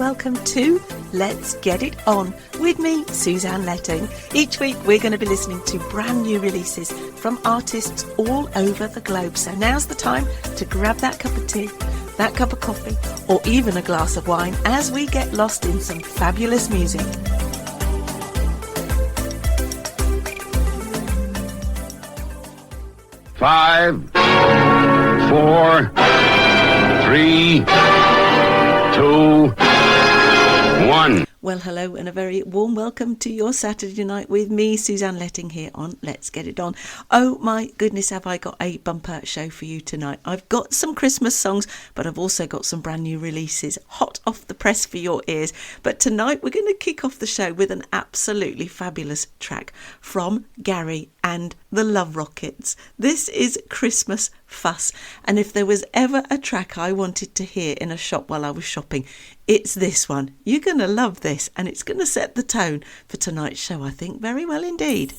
welcome to Let's Get It On with me, Suzanne Letting. Each week we're going to be listening to brand new releases from artists all over the globe. So now's the time to grab that cup of tea, that cup of coffee, or even a glass of wine as we get lost in some fabulous music. Five, 4, 3, 2, 1. Well, hello and a very warm welcome to your Saturday night with me, Suzanne Letting, here on Let's Get It On. Oh my goodness, have I got a bumper show for you tonight. I've got some Christmas songs, but I've also got some brand new releases hot off the press for your ears. But tonight we're going to kick off the show with an absolutely fabulous track from Gary and the Love Rockets. This is Christmas Fuss, and if there was ever a track I wanted to hear in a shop while I was shopping, it's this one. You're going to love this, and it's going to set the tone for tonight's show, I think, very well indeed.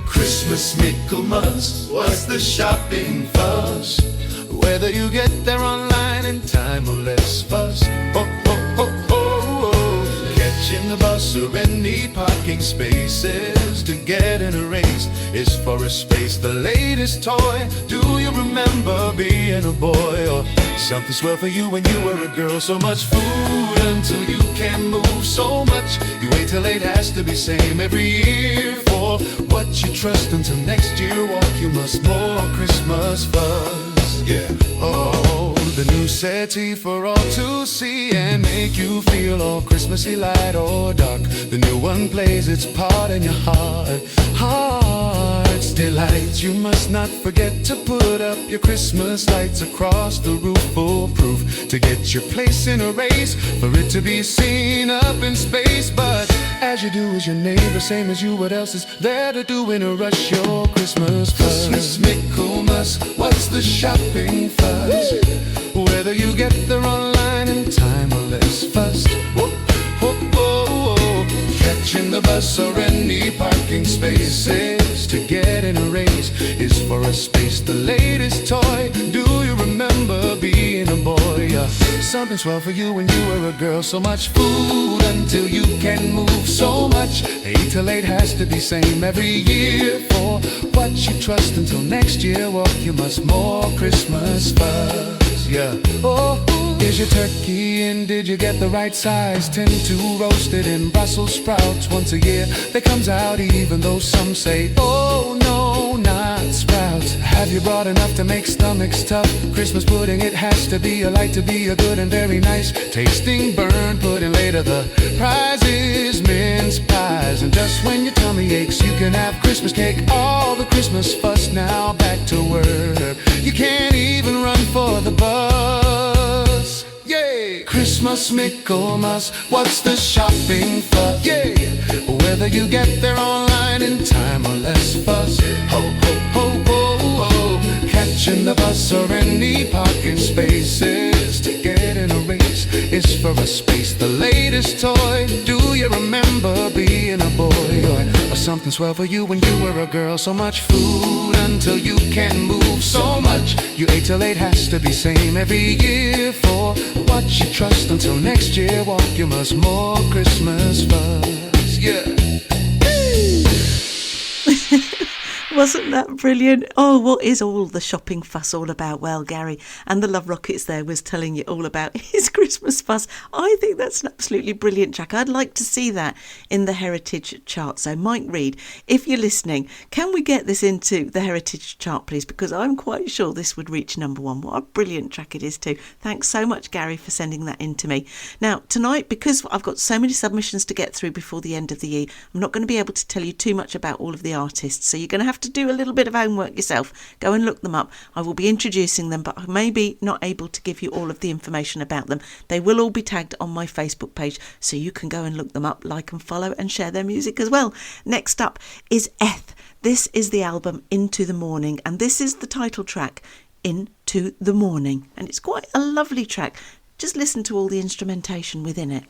Christmas Michaelmas was the shopping fuss. Whether you get there online in time or less fuss. Oh, oh, oh, oh, oh. Catching the bus or any parking spaces to get in a race is for a space. The latest toy. Do you remember being a boy? Or something swell for you when you were a girl? So much food until you can't move. So much you wait till it has to be same every year. For what you trust until next year walk, you must more Christmas fuss. Yeah. Oh, the new settee for all to see and make you feel all Christmassy light or dark. The new one plays its part in your heart. Heart's delight. You must not forget to put up your Christmas lights across the roof, foolproof, to get your place in a race, for it to be seen up in space. But as you do as your neighbor, same as you, what else is there to do in a rush? Your Christmas fuss. Christmas Michaelmas, what's the shopping fuss? Whether you get there online in time or less fussed. Whoa, whoa, whoa, whoa. Catching the bus or any parking spaces to get in a race is for a space. The latest toy. Do you remember being a boy? Something swell for you when you were a girl. So much food until you can move. So much 8 till 8 has to be same every year. For what you trust until next year walk, you must more Christmas fuss. Yeah. Oh, is your turkey in? Did you get the right size? Tend to roast it in Brussels sprouts once a year. That comes out even though some say, oh no, not sprouts. Have you brought enough to make stomachs tough? Christmas pudding, it has to be a light to be a good and very nice tasting burnt pudding. Later the prize is mince pies, and just when your tummy aches you can have Christmas cake. All the Christmas fuss, now back to work. You can't even run for the bus. Yay! Christmas Michaelmas, what's the shopping fuss? Yay! Whether you get there online in time or less fuss. Ho, ho, ho, ho, ho. Catching the bus or any parking spaces to get in a race is for a space. The latest toy. Do you remember being a boy? Or something swell for you when you were a girl? So much food until you can't move. So much you 8 till 8 has to be same every year. For what you trust until next year walk, you must more Christmas fuss. Yeah. Wasn't that brilliant? Oh, what is all the shopping fuss all about? Well, Gary and the Love Rockets there was telling you all about his Christmas fuss. I think that's an absolutely brilliant track. I'd like to see that in the Heritage chart. So Mike Reed, if you're listening, can we get this into the Heritage chart, please? Because I'm quite sure this would reach number 1. What a brilliant track it is too. Thanks so much, Gary, for sending that in to me. Now, tonight, because I've got so many submissions to get through before the end of the year, I'm not going to be able to tell you too much about all of the artists. So you're going to have to do a little bit of homework yourself. Go and look them up. I will be introducing them, but I may be not able to give you all of the information about them. They will all be tagged on my Facebook page, so you can go and look them up, like and follow, and share their music as well. Next up is Eth. This is the album Into the Morning, and this is the title track, Into the Morning. And it's quite a lovely track. Just listen to all the instrumentation within it.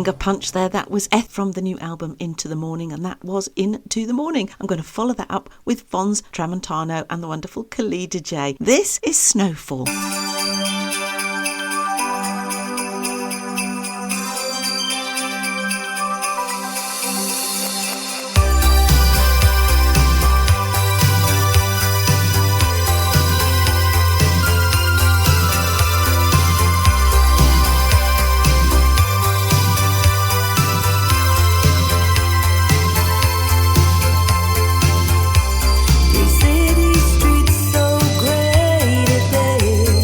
packing a punch there. That was Eth from the new album Into the Morning, and that was Into the Morning. I'm going to follow that up with Fons Tramontano and the wonderful Khalida J. This is Snowfall. City streets so gray today.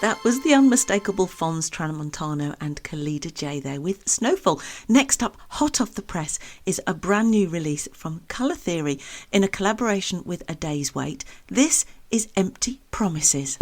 That was the unmistakable Fons Tramontano and Khalida J there with Snowfall. Next up, hot off the press, is a brand new release from Colour Theory in a collaboration with A Day's Wait. This is Empty Promises.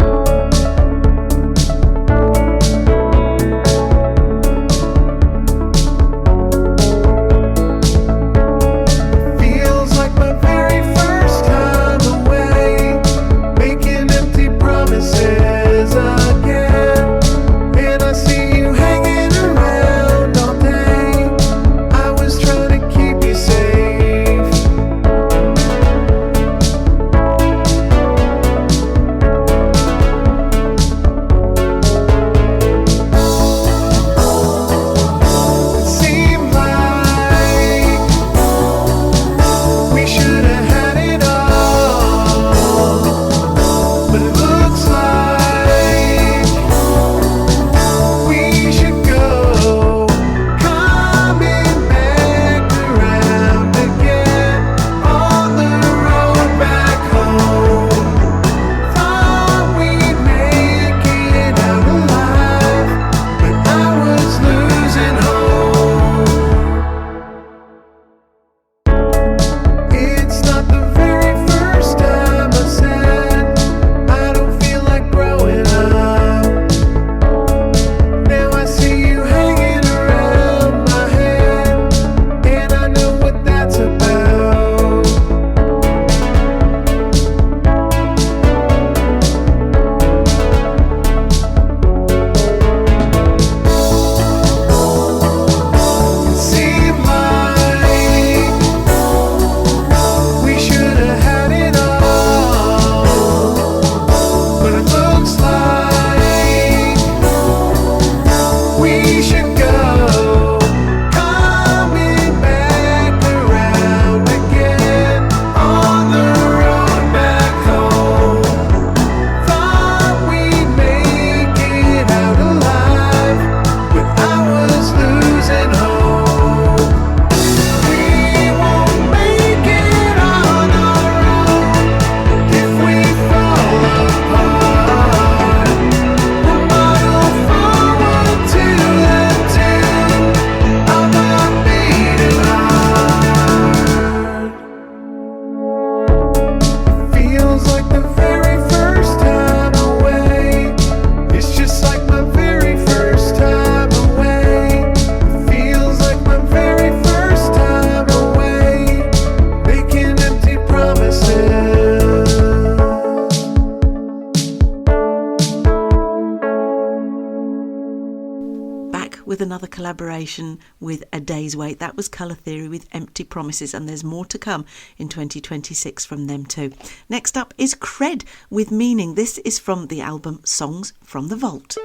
collaboration with A Day's Wait. That was Colour Theory with Empty Promises, and there's more to come in 2026 from them too. Next up is Cred with Meaning. This is from the album Songs from the Vault.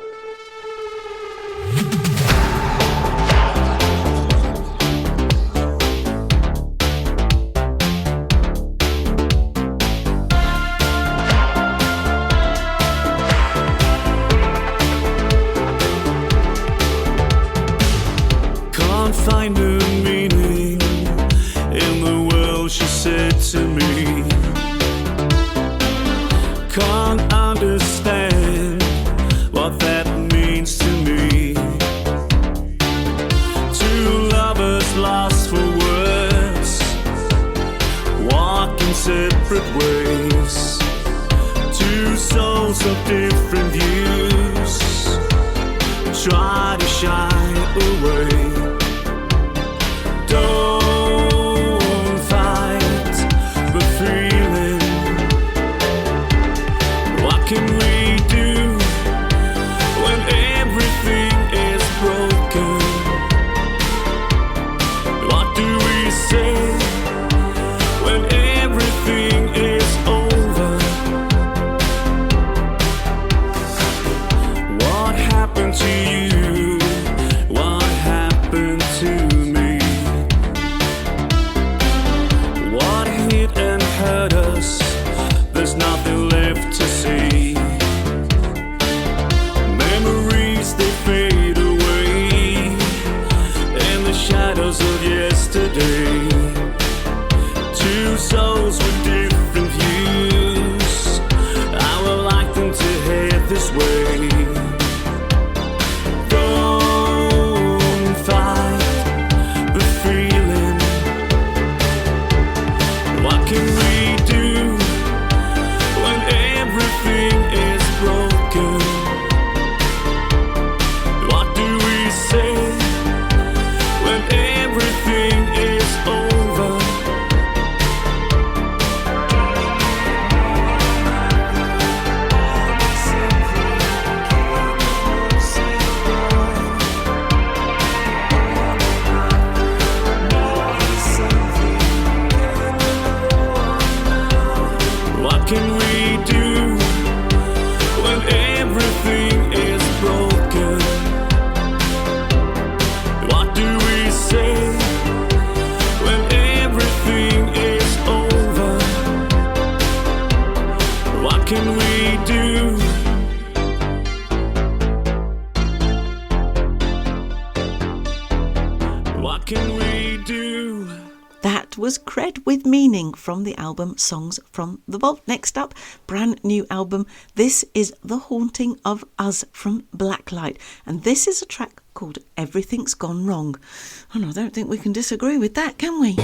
Find a meaning in the world, she said to me. Can't understand what that means to me. Two lovers lost for words, walking separate ways. Two souls of different views try to shine away. Don't fight the feeling. What can we do when everything is broken? What do we say when everything is over? What happened to you? What happened to me? What hit and hurt us? There's nothing left to see. Memories, they fade away in the shadows of yesterday. Two souls with different views, I would like them to head this way. Don't fight the feeling. What can we do when everything is broken? What do we say when everything is over? What can we do when everything is broken? What do we say when everything is over? What can we do? What can we do? That was Cred with Meaning from the album Songs from the Vault. Next up, brand new album. This is The Haunting of Us from Blacklight. And this is a track called Everything's Gone Wrong. And I don't think we can disagree with that, can we?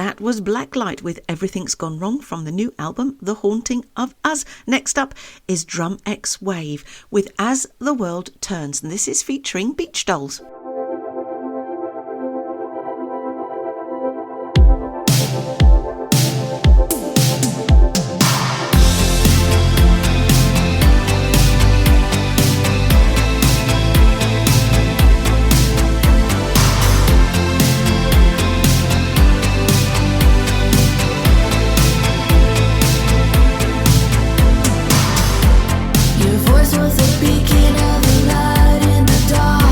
That was Blacklight with Everything's Gone Wrong from the new album The Haunting of Us. Next up is Drum X Wave with As the World Turns, and this is featuring Beach Dolls. Your voice was a beacon of light in the dark.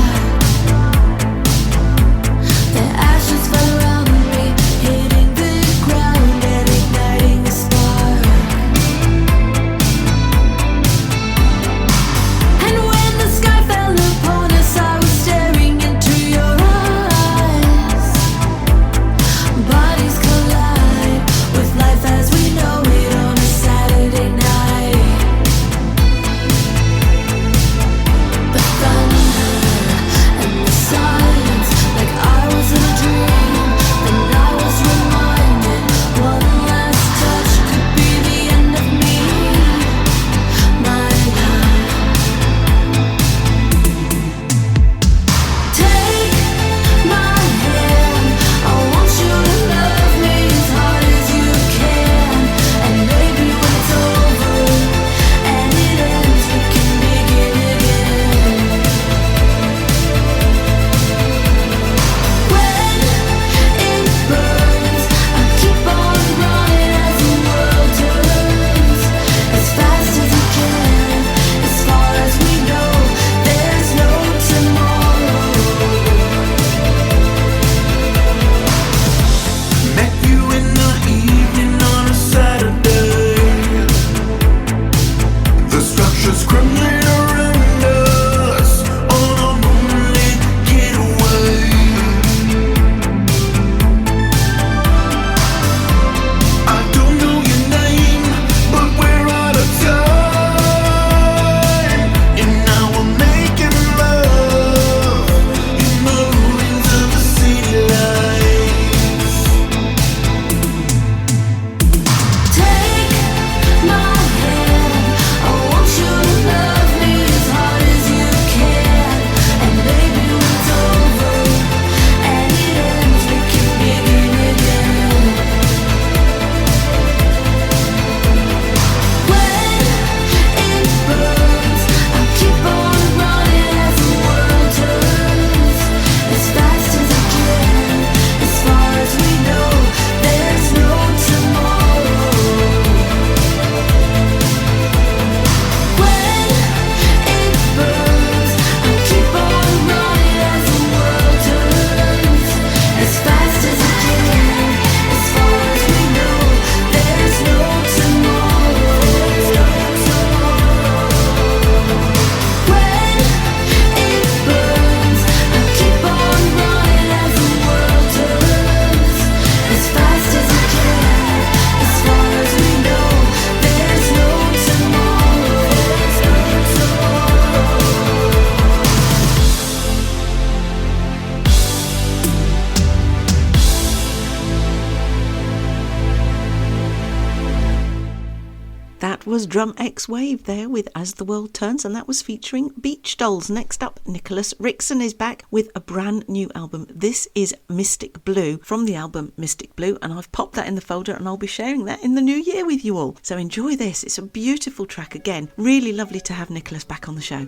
That was Drum X Wave there with As the World Turns, and that was featuring Beach Dolls. Next up, Nicholas Rickson is back with a brand new album. This is Mystic Blue from the album Mystic Blue, and I've popped that in the folder and I'll be sharing that in the new year with you all. So enjoy this. It's a beautiful track again. Really lovely to have Nicholas back on the show.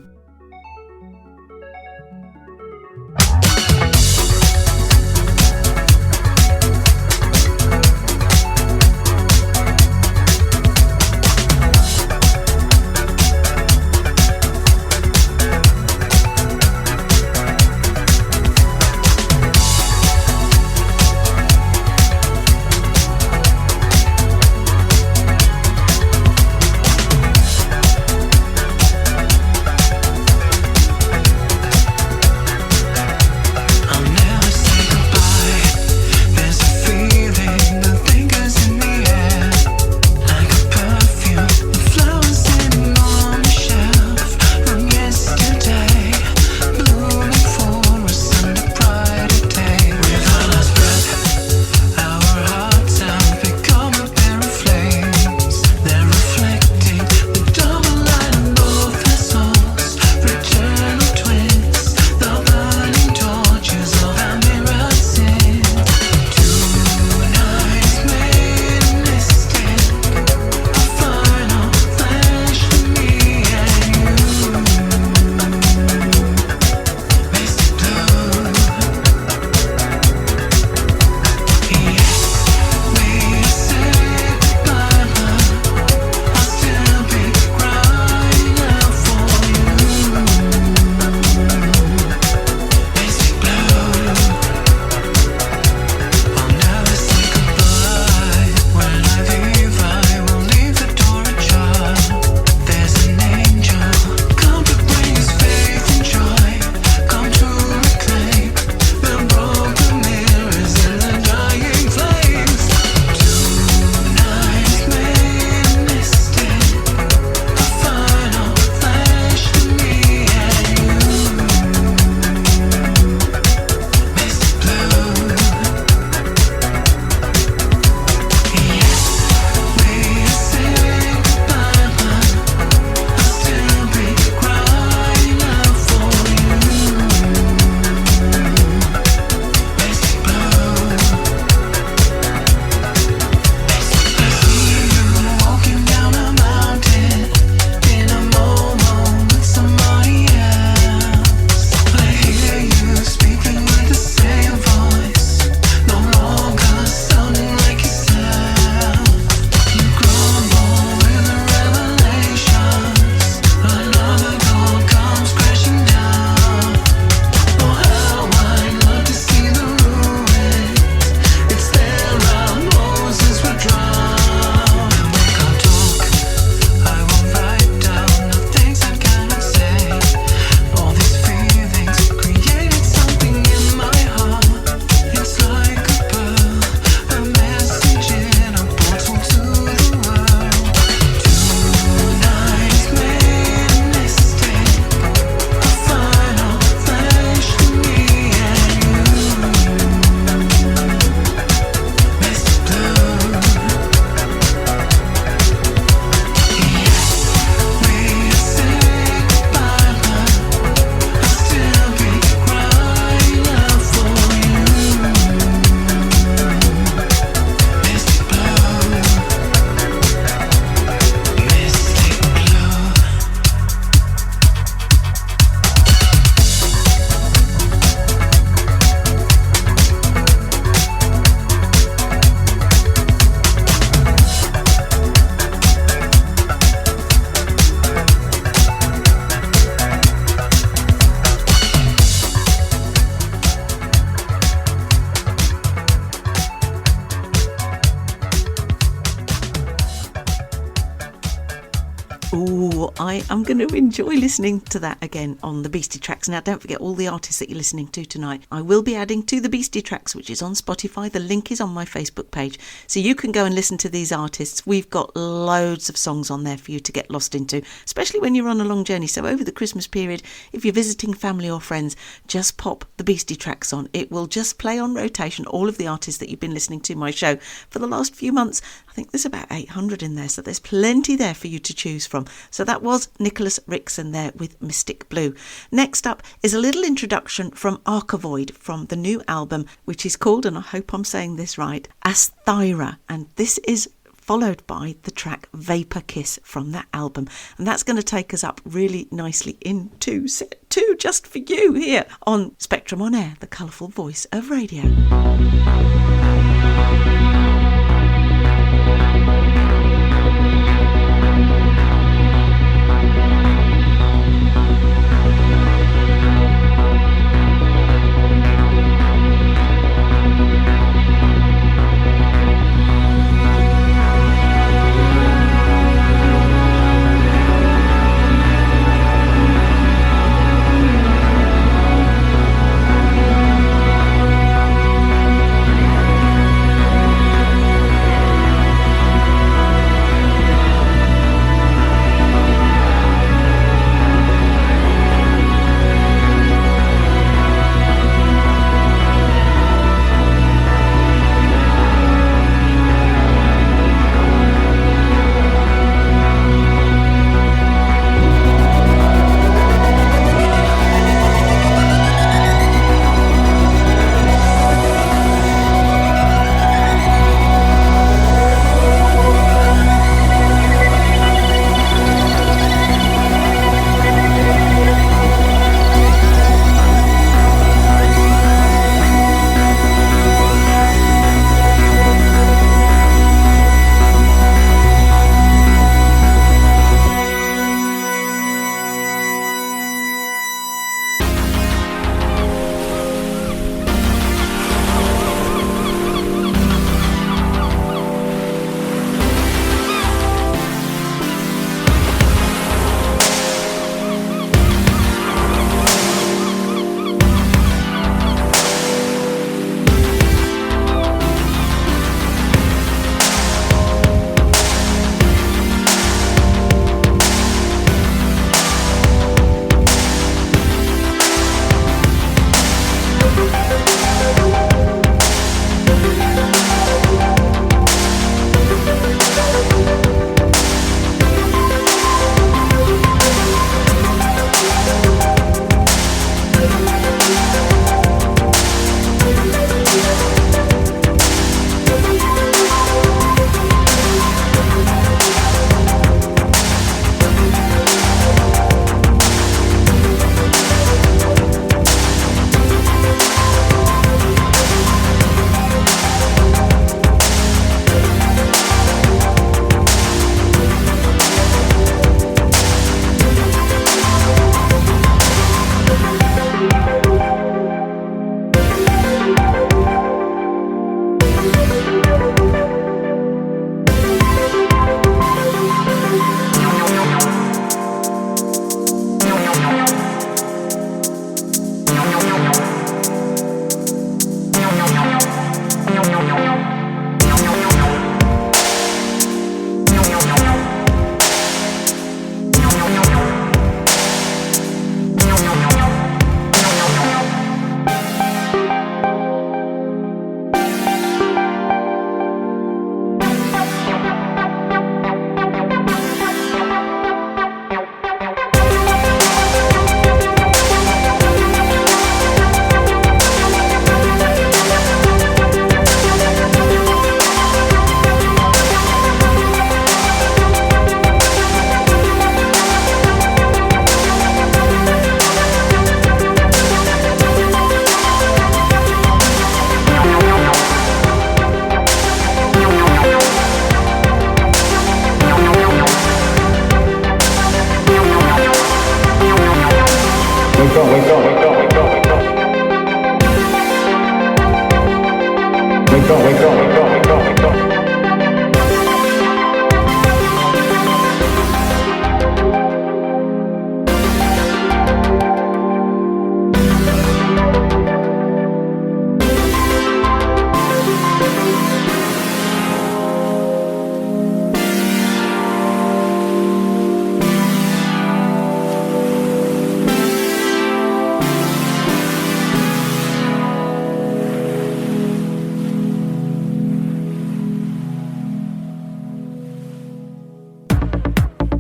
Oh, I am going to enjoy listening to that again on the Beastie Tracks. Now, don't forget all the artists that you're listening to tonight. I will be adding to the Beastie Tracks, which is on Spotify. The link is on my Facebook page, so you can go and listen to these artists. We've got loads of songs on there for you to get lost into, especially when you're on a long journey. So over the Christmas period, if you're visiting family or friends, just pop the Beastie Tracks on. It will just play on rotation all of the artists that you've been listening to my show for the last few months. I think there's about 800 in there, so there's plenty there for you to choose from. So that was Nicholas Rickson there with Mystic Blue. Next up is a little introduction from Archavoid from the new album, which is called, and I hope I'm saying this right, Asthyra. And this is followed by the track Vapor Kiss from that album. And that's going to take us up really nicely into set 2 just for you here on Spectrum On Air, the colourful voice of radio.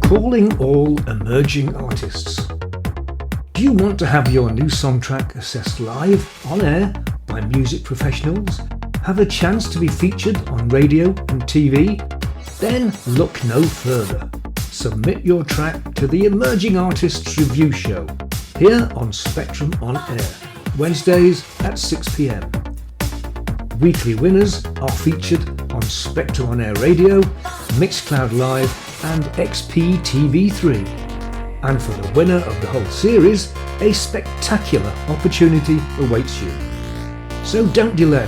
Calling all emerging artists. Do you want to have your new song track assessed live on air by music professionals? Have a chance to be featured on radio and TV? Then look no further. Submit your track to the Emerging Artists Review Show here on Spectrum on Air, Wednesdays at 6 p.m. Weekly winners are featured on Spectrum on Air Radio, Mixcloud Live and XPTV3. And for the winner of the whole series, a spectacular opportunity awaits you. So don't delay.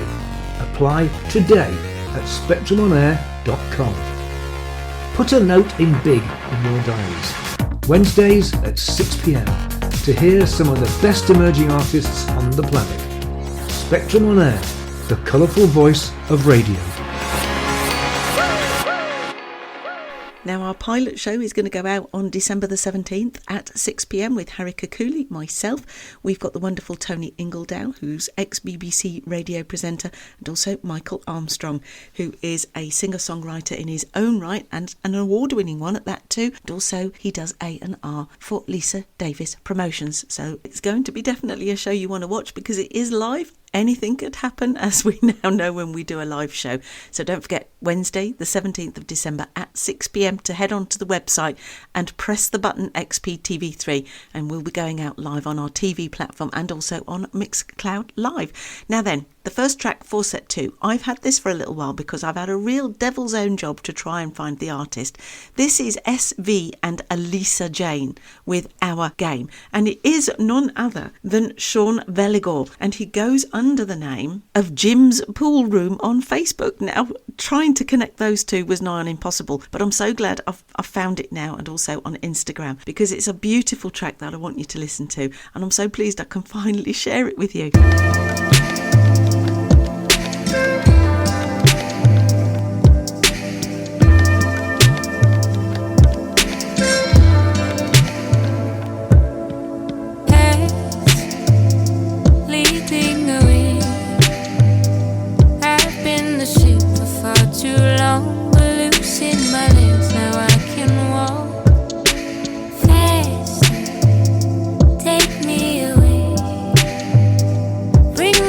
Apply today at spectrumonair.com. Put a note in big in your diaries. Wednesdays at 6 p.m. to hear some of the best emerging artists on the planet. Spectrum on Air, the colourful voice of radio. Now, our pilot show is going to go out on December the 17th at 6 p.m. with Harry Kakuli, myself. We've got the wonderful Tony Ingledow, who's ex-BBC radio presenter, and also Michael Armstrong, who is a singer-songwriter in his own right and an award-winning one at that too. And also he does A&R for Lisa Davis Promotions. So it's going to be definitely a show you want to watch because it is live. Anything could happen, as we now know when we do a live show. So don't forget, Wednesday, the 17th of December at 6 p.m. to head on to the website and press the button XPTV3, and we'll be going out live on our TV platform and also on Mixcloud Live. Now then, the first track for set 2, I've had this for a little while because I've had a real devil's own job to try and find the artist. This is SV and Elisa Jane with Our Game, and it is none other than Sean Veligor, and he goes under the name of Jim's Pool Room on Facebook. Now, trying to connect those two was nigh on impossible, but I'm so glad I've found it now, and also on Instagram, because it's a beautiful track that I want you to listen to, and I'm so pleased I can finally share it with you. Bring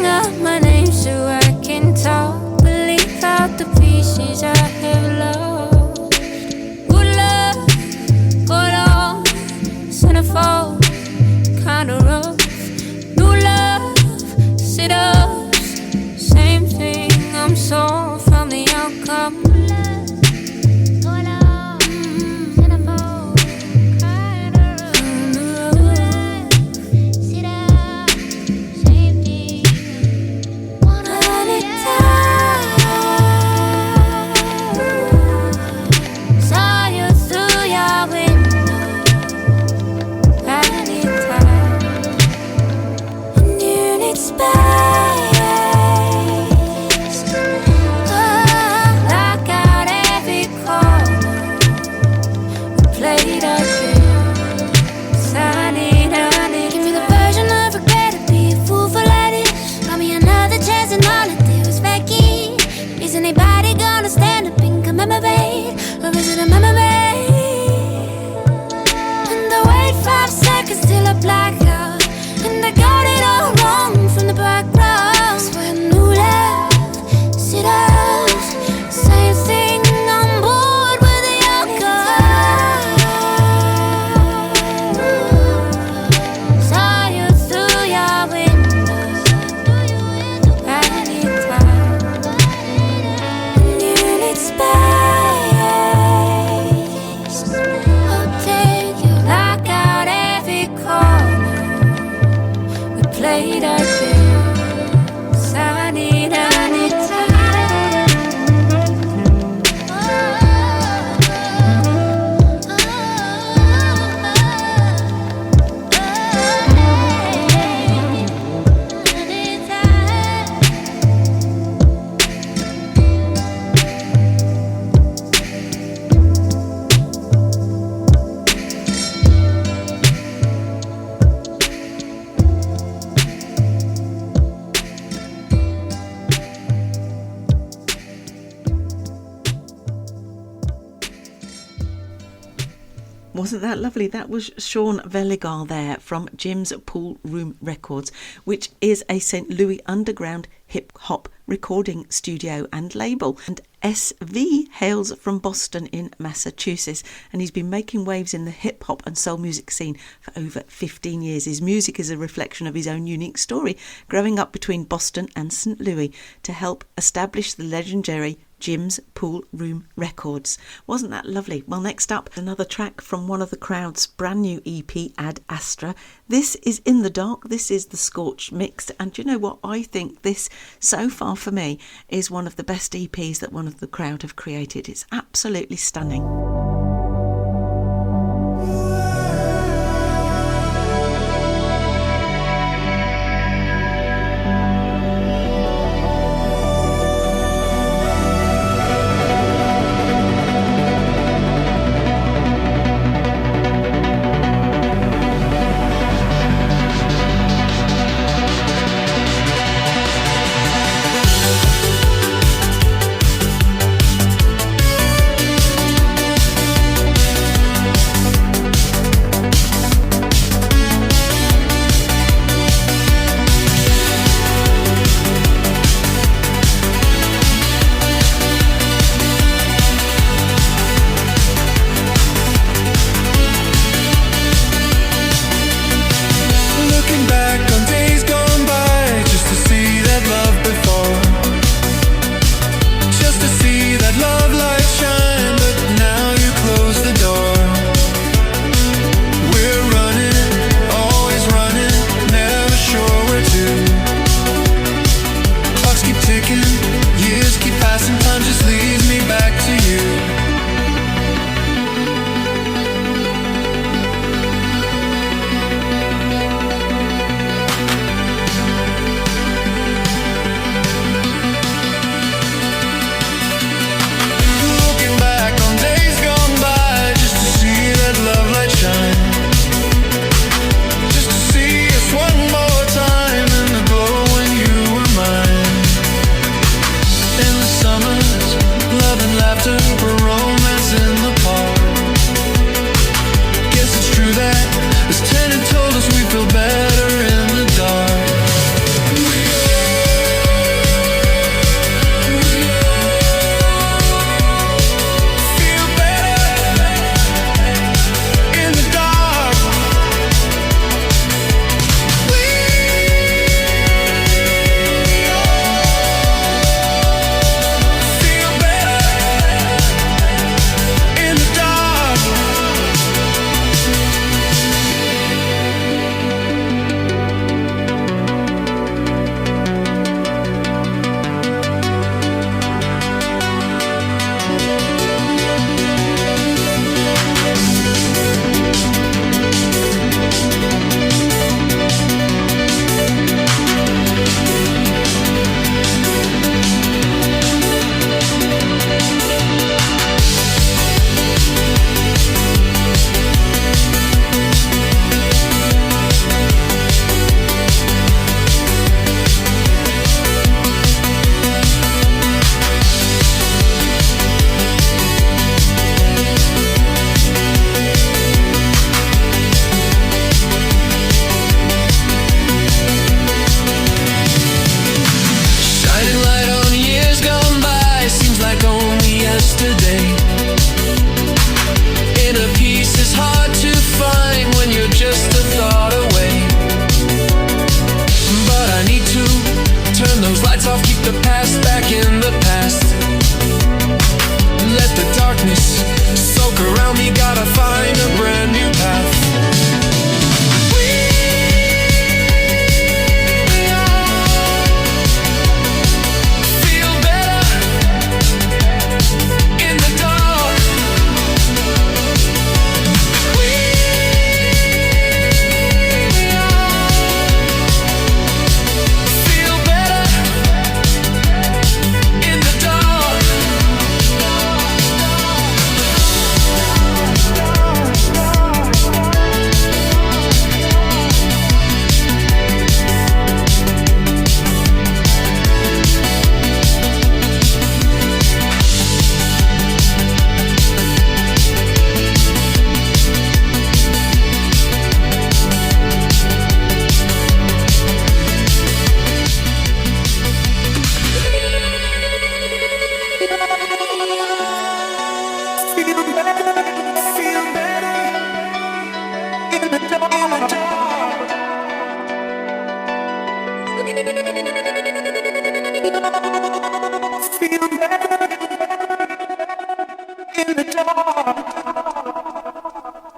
Wasn't that lovely? That was Sean Veligar there from Jim's Pool Room Records, which is a St. Louis underground hip-hop recording studio and label. And SV hails from Boston in Massachusetts, and he's been making waves in the hip-hop and soul music scene for over 15 years. His music is a reflection of his own unique story, growing up between Boston and St. Louis to help establish the legendary Jim's Pool Room Records. Wasn't that lovely? Well, next up, another track from one of the Crowd's brand new EP, Ad Astra. This is In the Dark. This is the Scorched Mix. And you know what? I think this, so far for me, is one of the best EPs that one of the Crowd have created. It's absolutely stunning.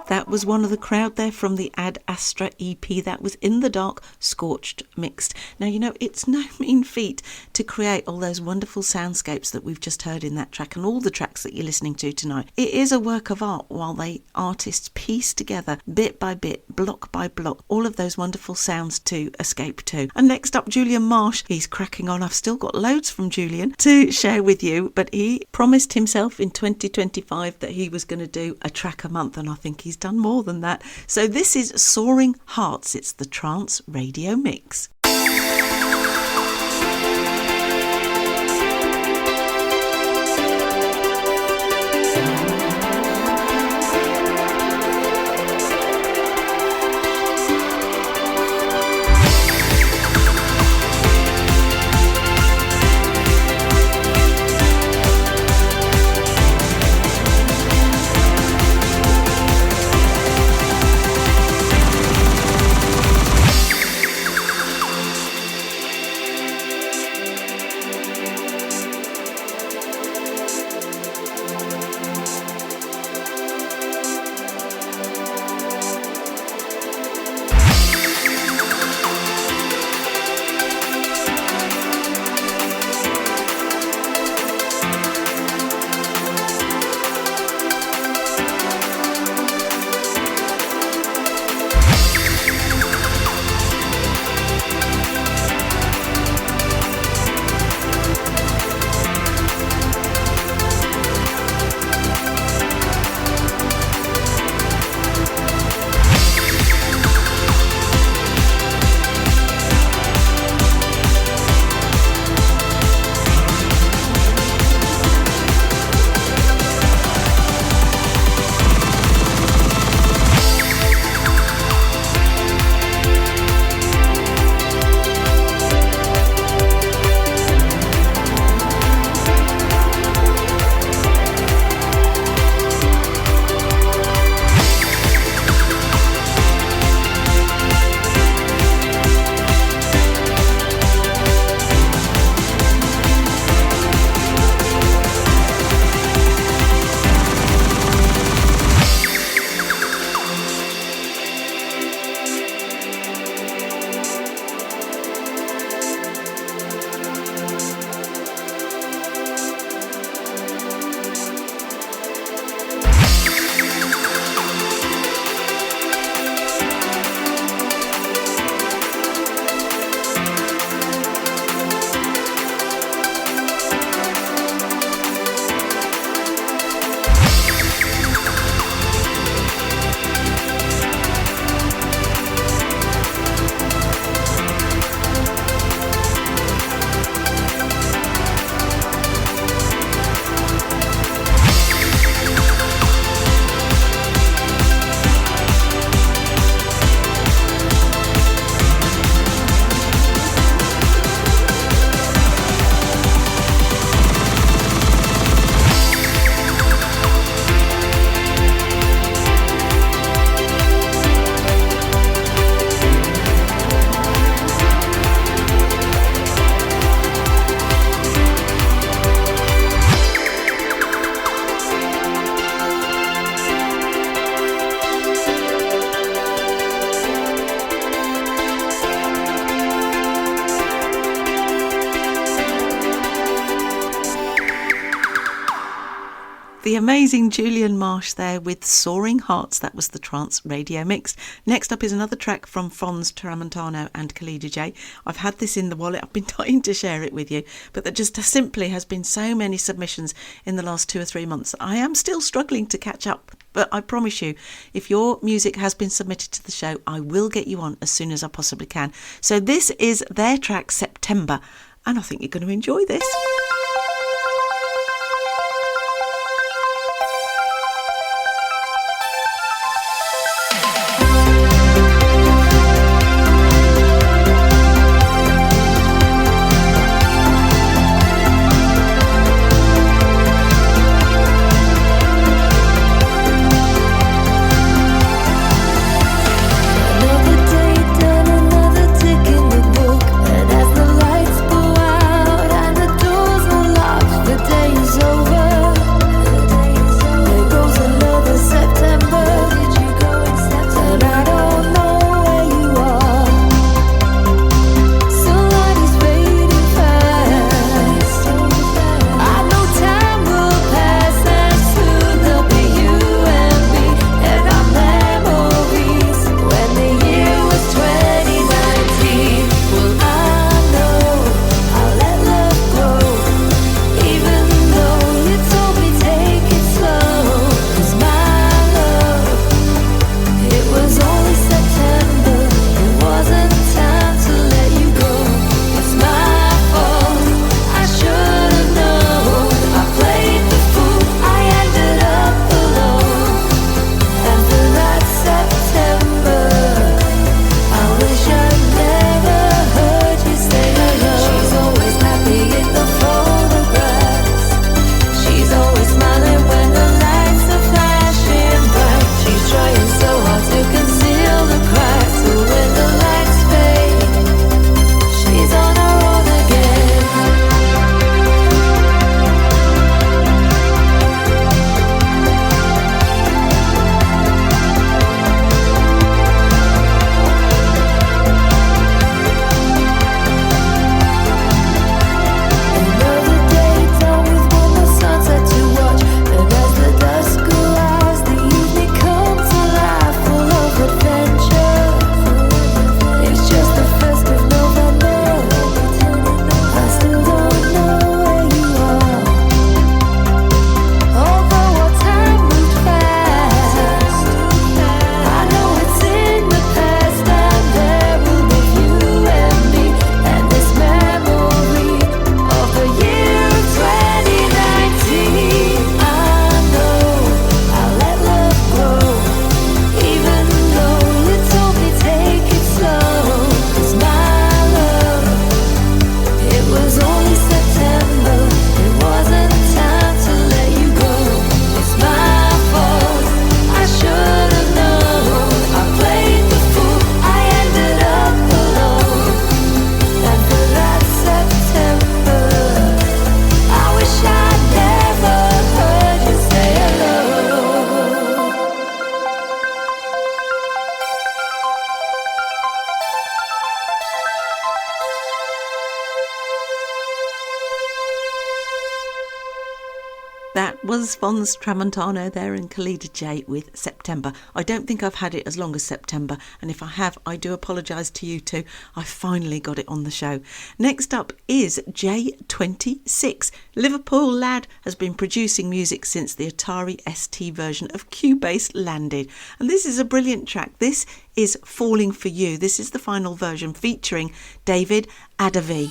That was one of the crowd there from the Ad Astra EP. That was In the Dark, Scorched Mixed. Now, you know, it's no mean feat to create all those wonderful soundscapes that we've just heard in that track and all the tracks that you're listening to tonight. It is a work of art while they artists piece together bit by bit, block by block, all of those wonderful sounds to escape to. And next up, Julian Marsh. He's cracking on. I've still got loads from Julian to share with you, but he promised himself in 2025 that he was going to do a track a month, and I think he's done more than that. So this is Soaring Hearts. It's the Trance Radio Mix. The amazing Julian Marsh there with Soaring Hearts. That was the Trance Radio Mix. Next up is another track from Fons Tramontano and Khalida J. I've had this in the wallet. I've been dying to share it with you, but there just simply has been so many submissions in the last 2 or 3 months. I am still struggling to catch up, but I promise you, if your music has been submitted to the show, I will get you on as soon as I possibly can. So this is their track September, and I think you're going to enjoy this. was Fons Tramontano there and Khalida J with September. I don't think I've had it as long as September, and if I have, I do apologise to you too. I finally got it on the show. Next up is J26. Liverpool lad has been producing music since the Atari ST version of Cubase landed, and this is a brilliant track. This is Falling For You. This is the final version featuring David Adavi.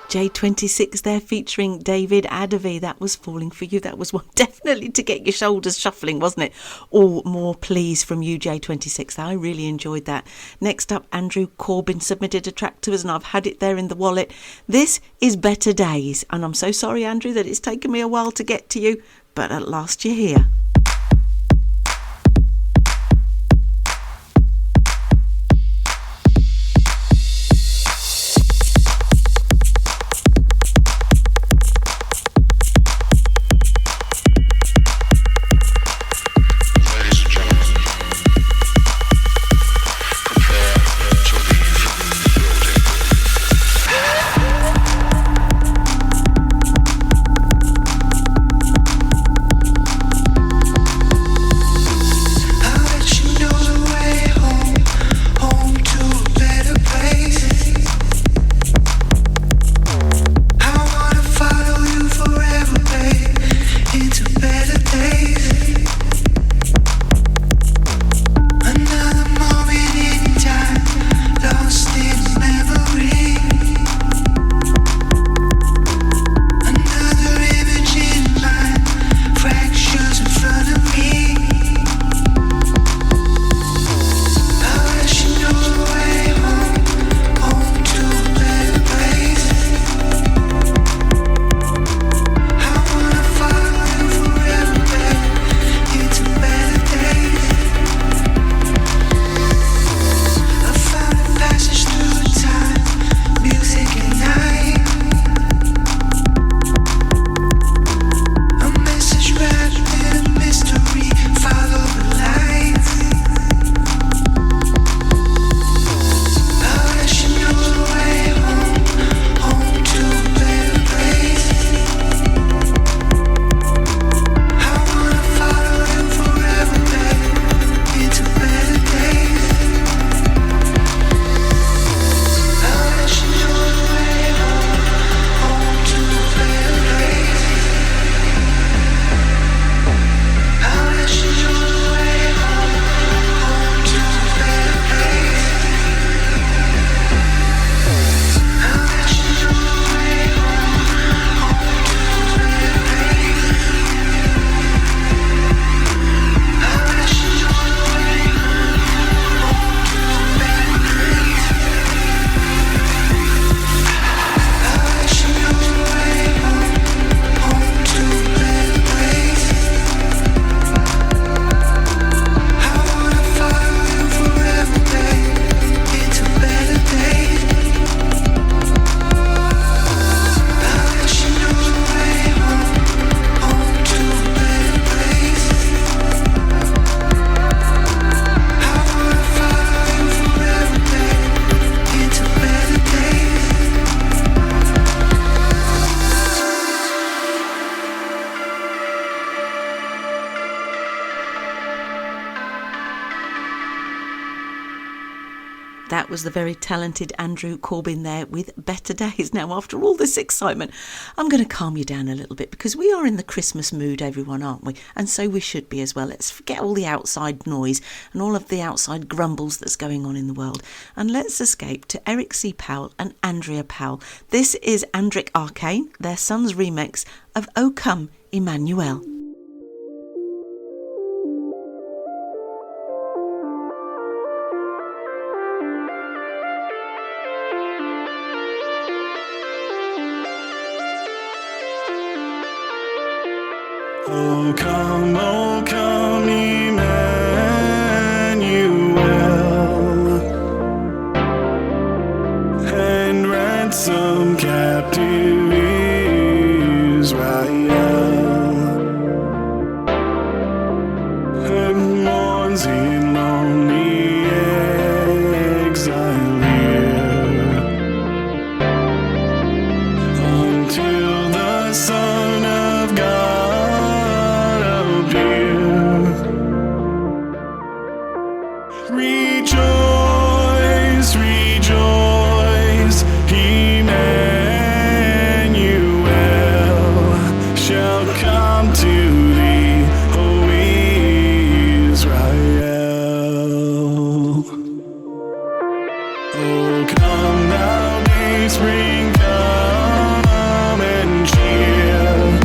J26 there featuring David Adavi. That was Falling For You. That was one definitely to get your shoulders shuffling, wasn't it? All more please from you, J26. I really enjoyed that. Next up, Andrew Corbin submitted a track to us and I've had it there in the wallet. This is Better Days, and I'm so sorry, Andrew, that it's taken me a while to get to you, but at last you're here. That was the very talented Andrew Corbin there with Better Days. Now, after all this excitement, I'm going to calm you down a little bit because we are in the Christmas mood, everyone, aren't we? And so we should be as well. Let's forget all the outside noise and all of the outside grumbles that's going on in the world. And let's escape to Eric C. Powell and Andrea Powell. This is Andric Arcane, their son's remix of O Come Emmanuel. Oh come, Emmanuel, and ransom captive Israel, and mourns in lonely exile here, until the Son of God rejoice, rejoice, Emmanuel shall come to thee, O Israel. Oh, come thou dayspring, come and cheer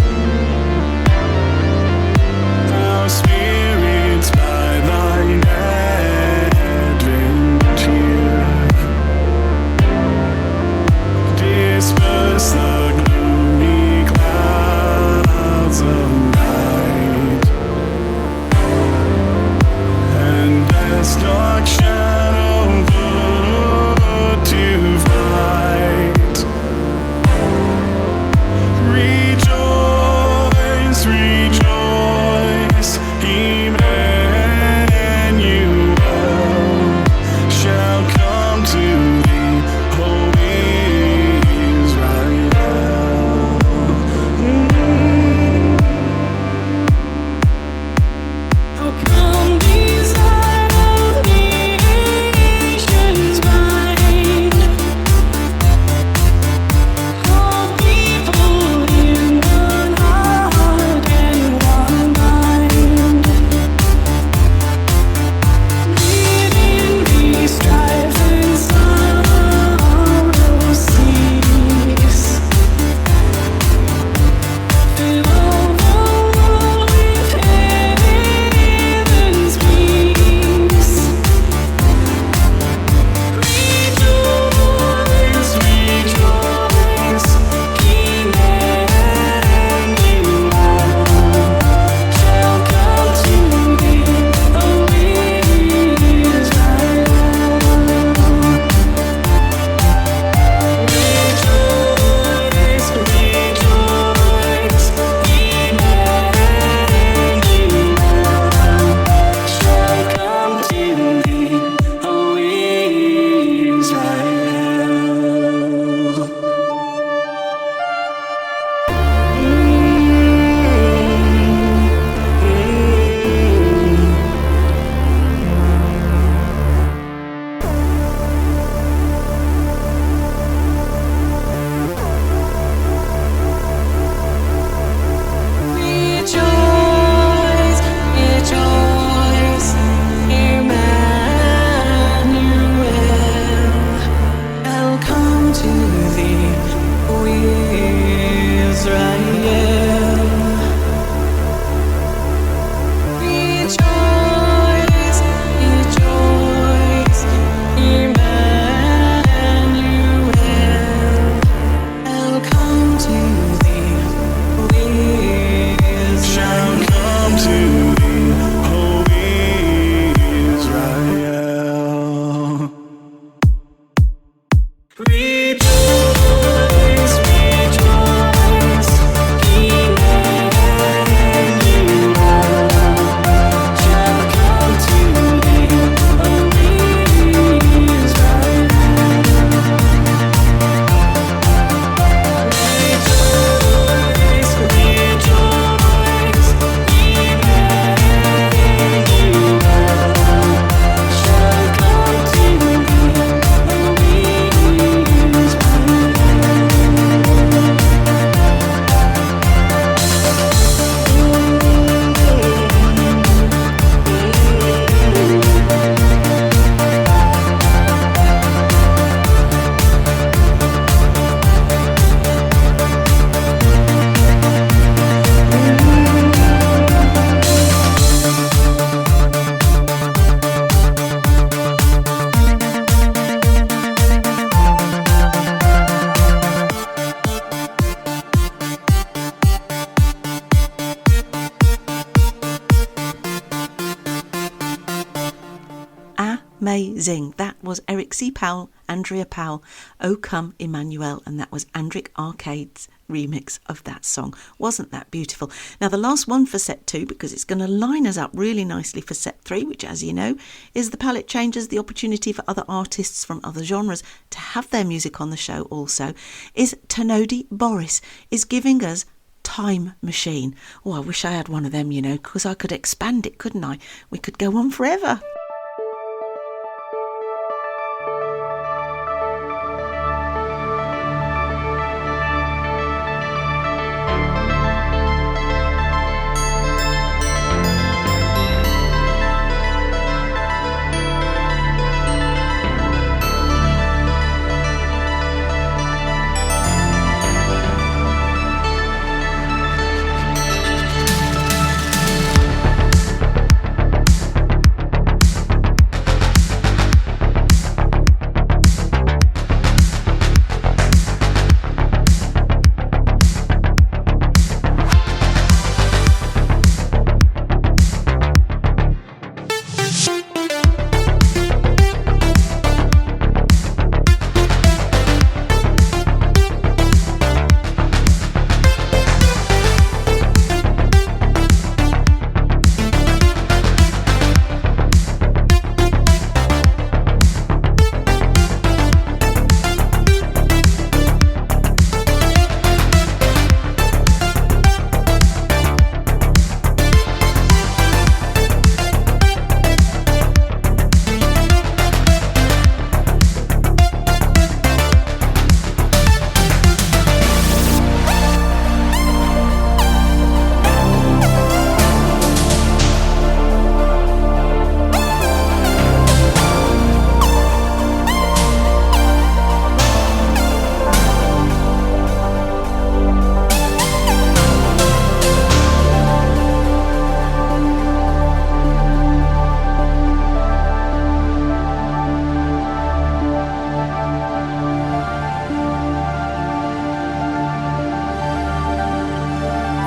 our spirits by thine advent here. Disperse the gloomy clouds of night, and as dark shadow put to flight. Rejoice, rejoice, Emmanuel shall come to thee, O Israel. How come these idle nations bind all people in one heart and one mind? Within these strife and sorrow cease. Fill all the world with heaven's peace. Rejoice, rejoice, Emmanuel shall come to thee, O Israel. Rejoice, rejoice, Emmanuel shall come to thee, O Israel. Rejoice, rejoice, Emmanuel shall come to thee, O Israel. Rejoice, rejoice, Emmanuel shall come to thee, O Shall Israel. come to thee, O Israel. Rejoice, rejoice, Emmanuel shall come to thee, O Israel. Rejoice, rejoice, Emmanuel shall come to thee, amazing. That was Eric C. Powell, Andrea Powell, O Come Emmanuel, and that was Andric Arcade's remix of that song. Wasn't that beautiful? Now the last one for set 2, because it's going to line us up really nicely for set 3, which, as you know, is the palette changes, the opportunity for other artists from other genres to have their music on the show also, is Tanodi Boris is giving us Time Machine. Oh, I wish I had one of them, you know, because I could expand it, couldn't I? We could go on forever.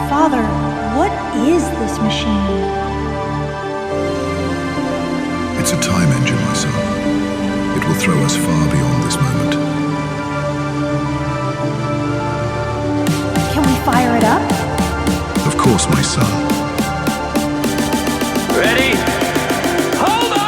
Father, what is this machine? It's a time engine, my son. It will throw us far beyond this moment. Can we fire it up? Of course, my son. Ready? Hold on!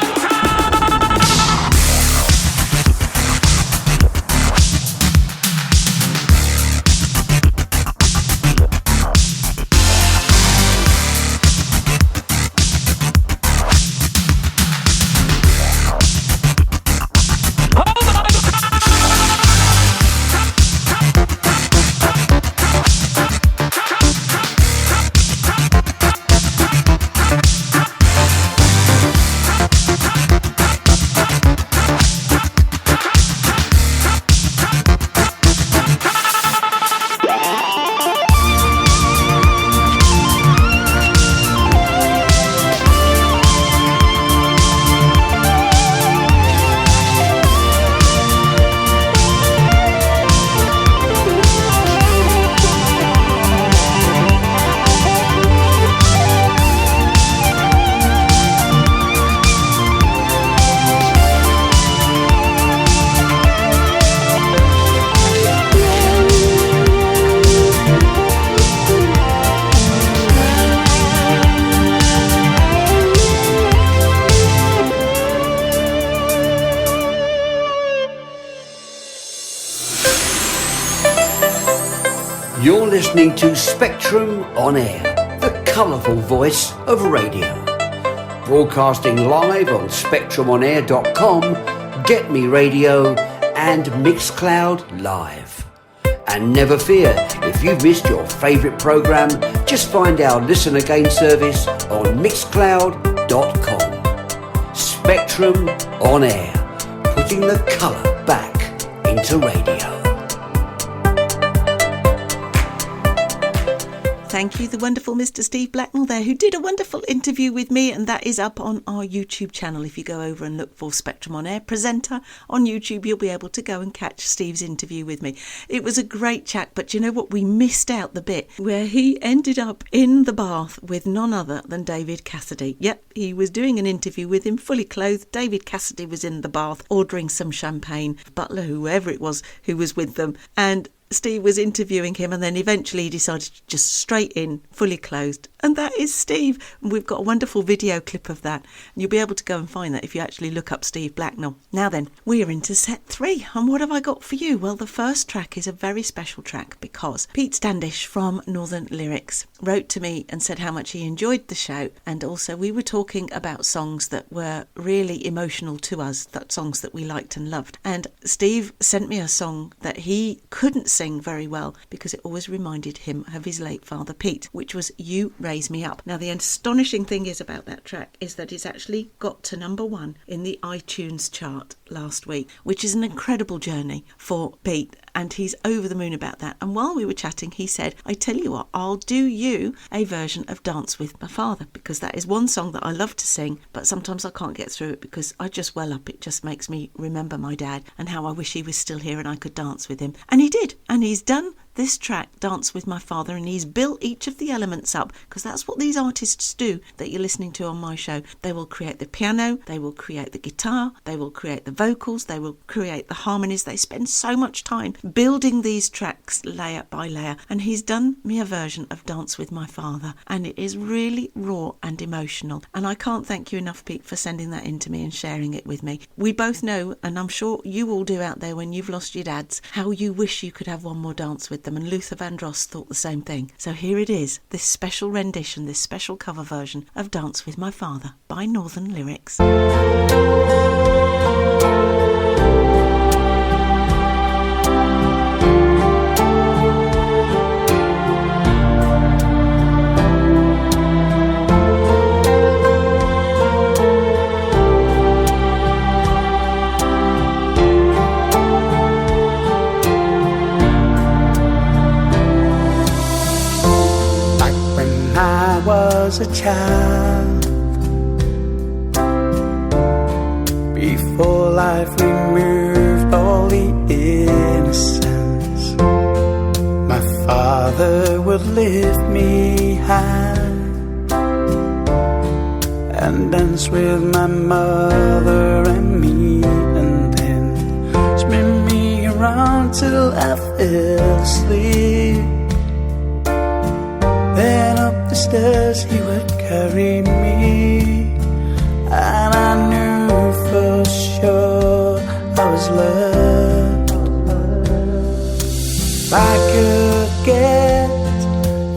You're listening to Spectrum On Air, the colourful voice of radio. Broadcasting live on SpectrumOnAir.com, Get Me Radio and Mixcloud Live. And never fear, if you've missed your favourite programme, just find our Listen Again service on Mixcloud.com. Spectrum On Air, putting the colour back into radio. Thank you, the wonderful Mr. Steve Blacknell there, who did a wonderful interview with me, and that is up on our YouTube channel. If you go over and look for Spectrum On Air Presenter on YouTube, you'll be able to go and catch Steve's interview with me. It was a great chat, but you know what? We missed out the bit where he ended up in the bath with none other than David Cassidy. Yep, he was doing an interview with him fully clothed. David Cassidy was in the bath ordering some champagne, butler, whoever it was who was with them, and Steve was interviewing him, and then eventually he decided to just straight in, fully clothed. And that is Steve. And we've got a wonderful video clip of that. And you'll be able to go and find that if you actually look up Steve Blacknell. Now then, we are into set 3. And what have I got for you? Well, the first track is a very special track because Pete Standish from Northern Lyrics wrote to me and said how much he enjoyed the show. And also we were talking about songs that were really emotional to us, that songs that we liked and loved. And Steve sent me a song that he couldn't sing very well because it always reminded him of his late father Pete, which was You Raise Me Up. Now the astonishing thing is about that track is that it's actually got to number 1 in the iTunes chart last week, which is an incredible journey for Pete, and he's over the moon about that. And while we were chatting, he said, I tell you what, I'll do you a version of Dance With My Father, because that is one song that I love to sing, but sometimes I can't get through it because I just well up. It just makes me remember my dad and how I wish he was still here and I could dance with him. And he did, and he's done this track, Dance With My Father, and he's built each of the elements up, because that's what these artists do that you're listening to on my show. They will create the piano, they will create the guitar, they will create the vocals, they will create the harmonies. They spend so much time building these tracks layer by layer, and he's done me a version of Dance With My Father, and it is really raw and emotional. And I can't thank you enough, Pete, for sending that in to me and sharing it with me. We both know, and I'm sure you all do out there when you've lost your dads, how you wish you could have one more dance with them, and Luther Vandross thought the same thing. So here it is, this special rendition, this special cover version of Dance With My Father by Northern Lyrics. Was a child before life removed all the innocence. My father would lift me high and dance with my mother and me, and then spin me around till I fell asleep. Then up the stairs he would carry me, and I knew for sure I was loved. If I could get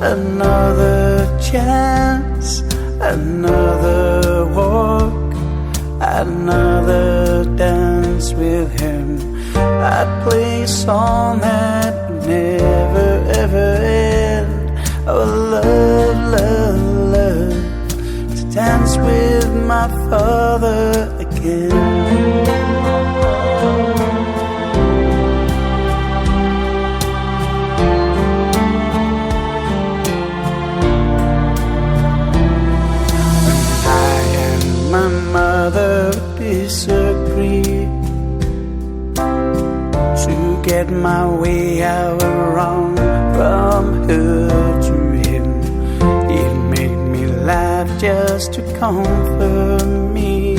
another chance, another walk, another dance with him, I'd play a song that would never ever end. Oh, love, love, love, to dance with my father again. When I and my mother disagree, to get my way out wrong from her to him, he'd make me laugh just to comfort me,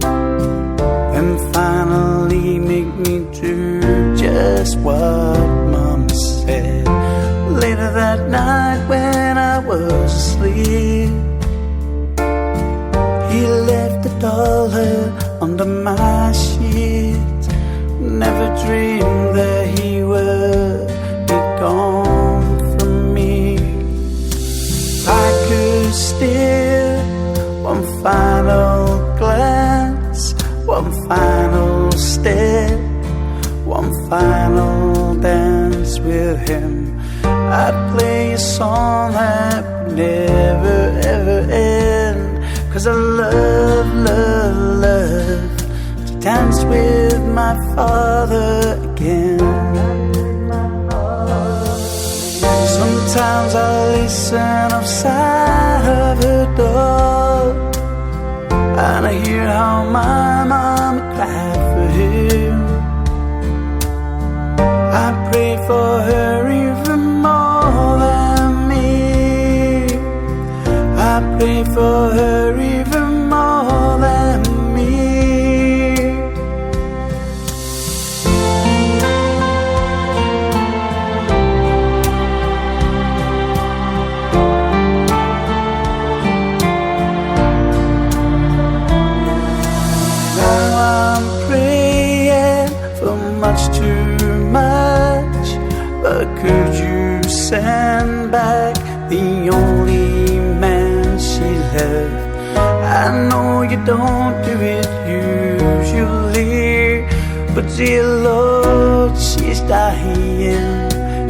and finally make me do just what Mama said. Later that night when I was asleep, he left $1 under my sheet. Never dreamed that he would be gone from me. I could steal one final glance, one final step, one final dance with him. I'd play a song that would never ever end, 'cause I love, love, love to dance with my father again. Sometimes I listen outside of her door, and I hear how my mama cried for him. I pray for her even more than me. I pray for her even more than me. Now I'm praying for much too much, but could you send back the only man she loved? I know you don't do it usually, but dear Lord, she's dying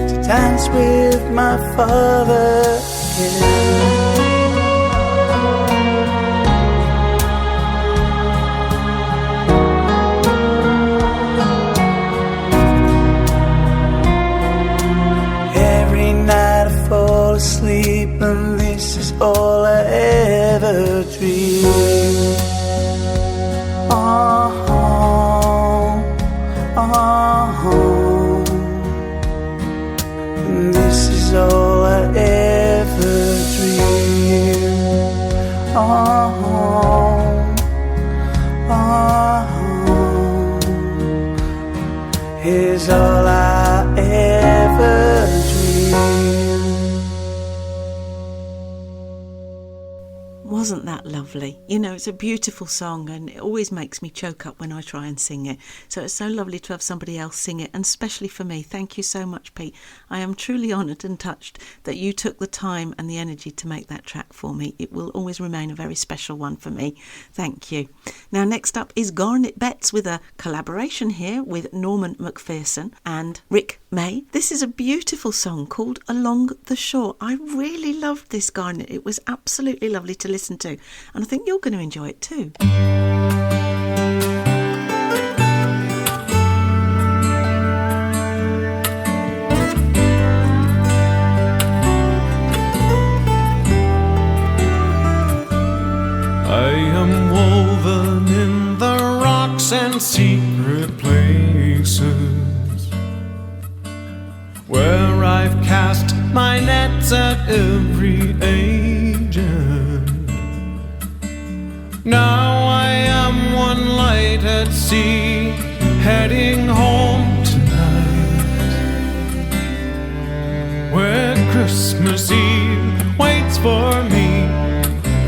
to dance with my father again. Every night I fall asleep and this is all I ever dream. And this is all I ever dream. Is all I ever dream. Wasn't that lovely? You know, it's a beautiful song and it always makes me choke up when I try and sing it. So it's so lovely to have somebody else sing it, and especially for me. Thank you so much, Pete. I am truly honoured and touched that you took the time and the energy to make that track for me. It will always remain a very special one for me. Thank you. Now, next up is Garnet Betts with a collaboration here with Norman McPherson and Rick May. This is a beautiful song called Along the Shore. I really loved this, Garnet. It was absolutely lovely to listen to, and I think you're going to enjoy it too. I am woven in the rocks and secret places where I've cast my nets at every age. Now I am one light at sea, heading home tonight, where Christmas Eve waits for me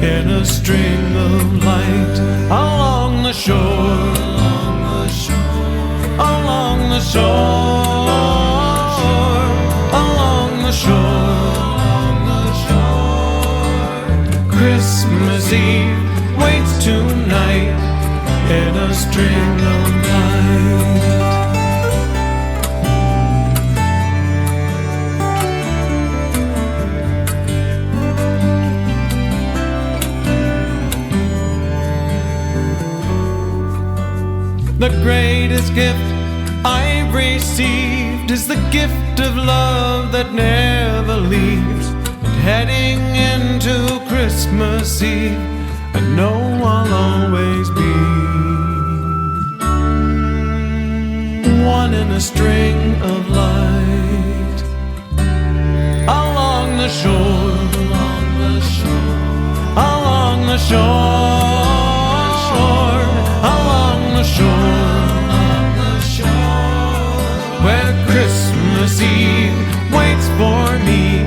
in a string of light along the shore, along the shore, along the shore, along the shore. Christmas Eve waits tonight in a string of light. The greatest gift I've received is the gift of love that never leaves. And heading into Christmas Eve, I know I'll always be one in a string of light along the shore, along the shore, along the shore, along the shore, where Christmas Eve waits for me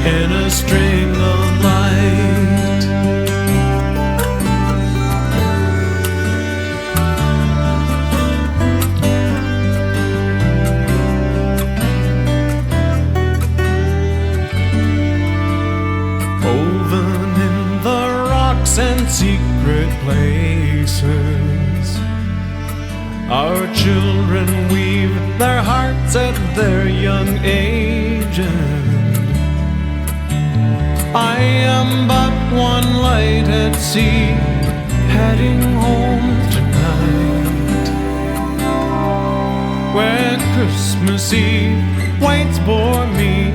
in a string of light. Woven in the rocks and secret places, our children weave their hearts at their young age. I am but one light at sea, heading home tonight, where Christmas Eve waits for me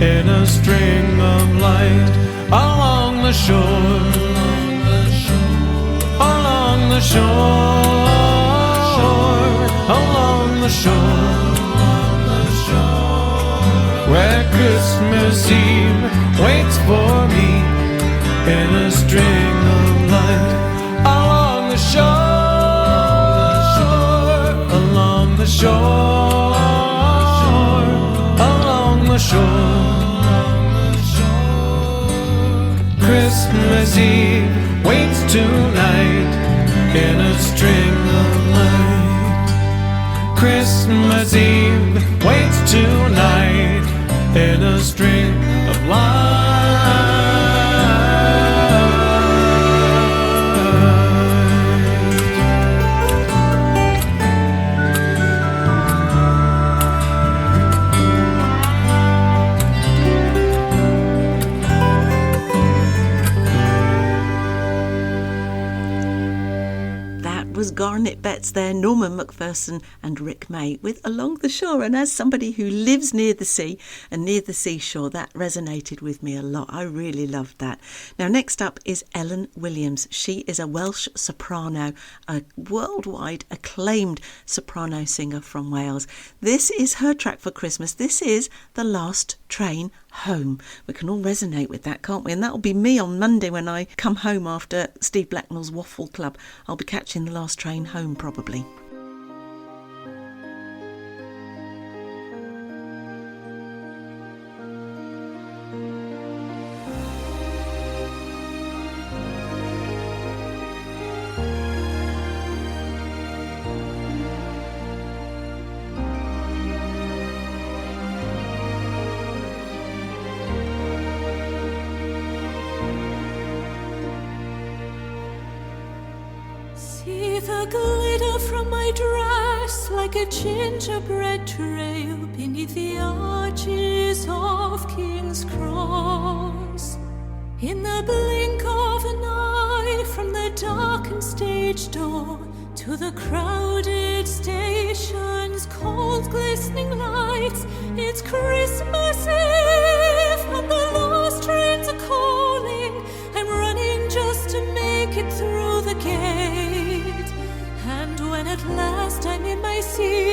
in a string of light along the shore, along the shore, along the shore, where Christmas Eve waits for me in a string of light along the shore, along the shore, along the shore. Christmas Eve waits tonight in a string of light. Christmas Eve waits tonight in a string of light. Garnet Betts there, Norman Macpherson and Rick May with Along the Shore. And as somebody who lives near the sea and near the seashore, that resonated with me a lot. I really loved that. Now next up is Ellen Williams. She is a Welsh soprano, a worldwide acclaimed soprano singer from Wales. This is her track for Christmas. This is The Last Train Home. We can all resonate with that, can't we? And that'll be me on Monday when I come home after Steve Blacknell's Waffle Club. I'll be catching the last train home probably. See the glitter from my dress like a gingerbread trail beneath the arches of King's Cross. In the blink of an eye from the darkened stage door to the crowded station's cold glistening lights, it's Christmas Eve and the last trains are calling. I'm running just to make it through the gate. And when at last I'm in my seat,